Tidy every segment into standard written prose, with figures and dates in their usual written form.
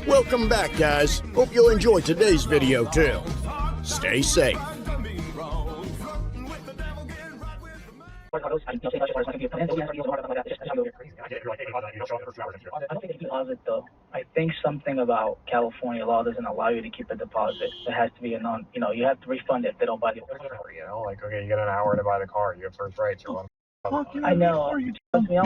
Welcome back, guys. Hope you'll enjoy today's video too. Stay safe. I don't think it's a deposit though. I think something about California law doesn't allow you to keep a deposit. It has to be a non, you have to refund it if they don't buy the car. You know, like, okay, you get an hour to buy the car, you have first rights or one. I know. Trust me,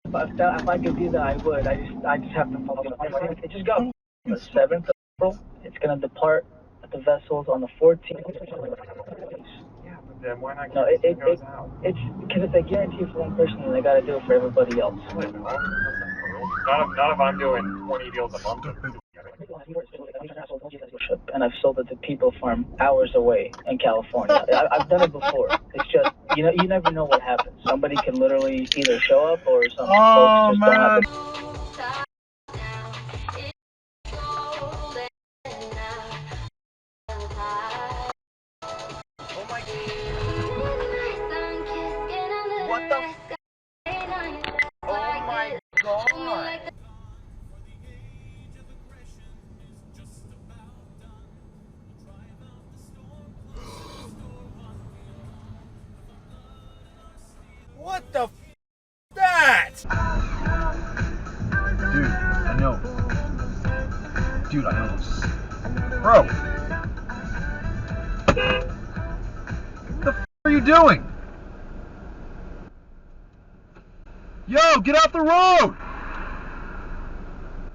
if I could do that, I would. I just have to follow the It just got on the 7th of April. It's going to depart at the vessels on the 14th. Yeah, but then why not No, it's because it's a guarantee for one person and they got to do it for everybody else. Not if I'm doing 20 deals a month. And I've sold it to people from hours away in California. I've done it before. It's just, you never know what happens. Somebody can literally either show up or some folks just don't have to. What the f? Oh my god! What the f? That? Dude, I know. Dude, I know. Bro! What the f are you doing? Yo, get off the road!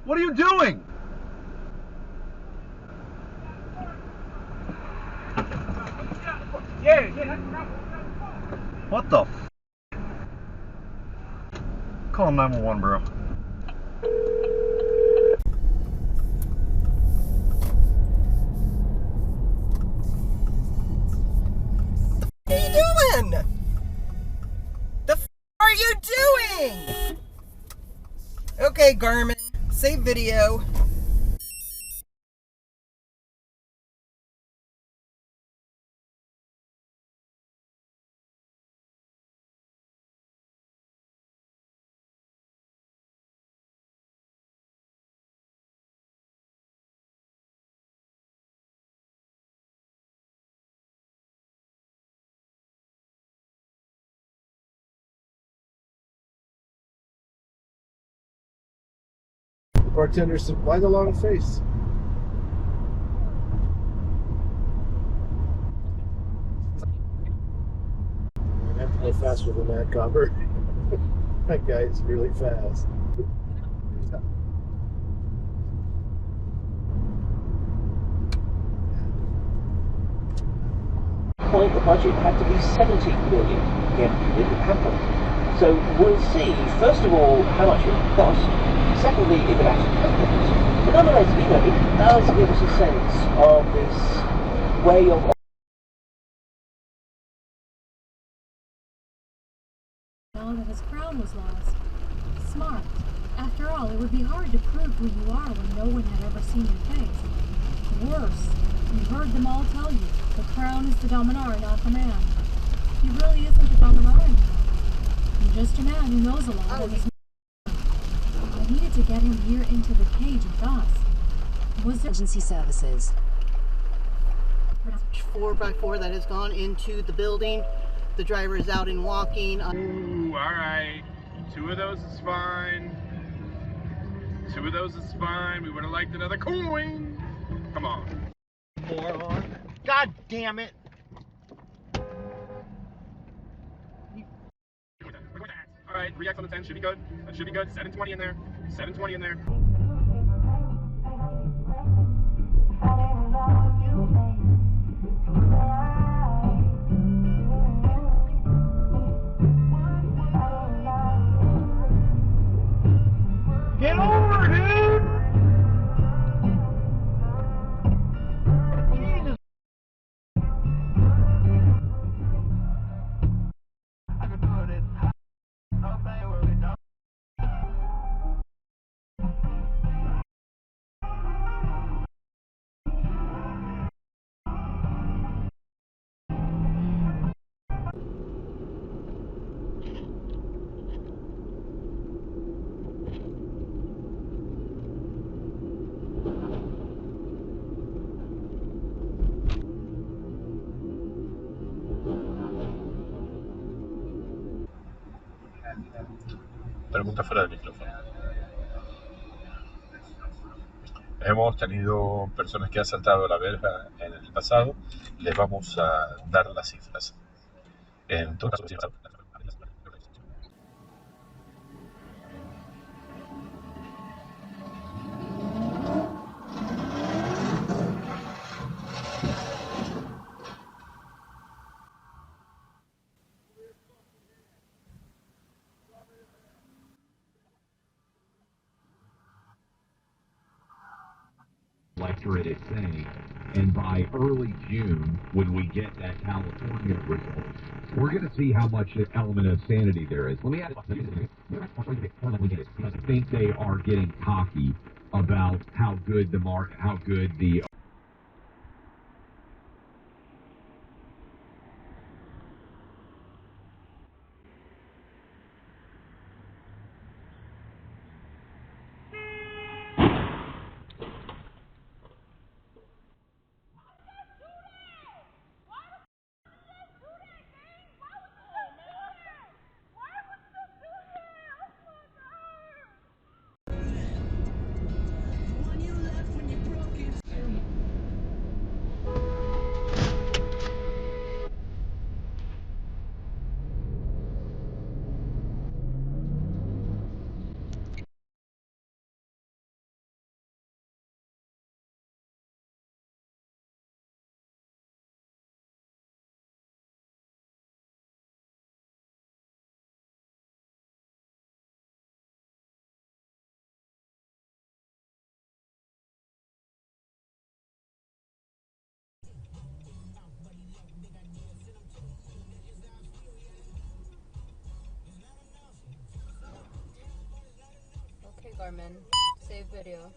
What are you doing? What the f? Call 911, bro. What are you doing? The f are you doing? Okay, Garmin, save video. Bartender said, why the long face? I have to go faster than that, Copper. That guy's really fast. Point the budget had to be 70 million. Yet it didn't happen. So we'll see, first of all, how much it will cost. Secondly, if it actually happens. But nonetheless, it does give us a sense of this way of... That his crown was lost. Smart. After all, it would be hard to prove who you are when no one had ever seen your face. Worse, you heard them all tell you, the crown is the dominar, not the man. He really isn't the dominar anymore. He's just a man who knows a lot of his... I needed to get him here into the cage with us. Was there... Emergency services. 4x4 that has gone into the building. The driver is out and walking. Ooh, alright. 2 of those is fine. 2 of those is fine. We would have liked another coin. Come on. Moron. God damn it! Alright, react on the 10 should be good. That should be good. 720 in there. 720 in there. Get over, dude! Jesus. I could do it. Pregunta fuera del micrófono. Hemos tenido personas que han saltado la verja en el pasado. Les vamos a dar las cifras. En todo caso, electorate is saying, and by early June, when we get that California result, we're going to see how much element of sanity there is. Let me add, I think they are getting cocky about how good the Okay, Garmin, save video.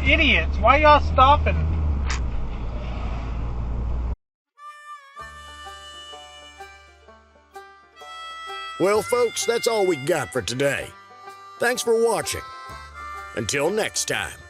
Idiots, why y'all stopping? Well, folks, that's all we got for today. Thanks for watching. Until next time.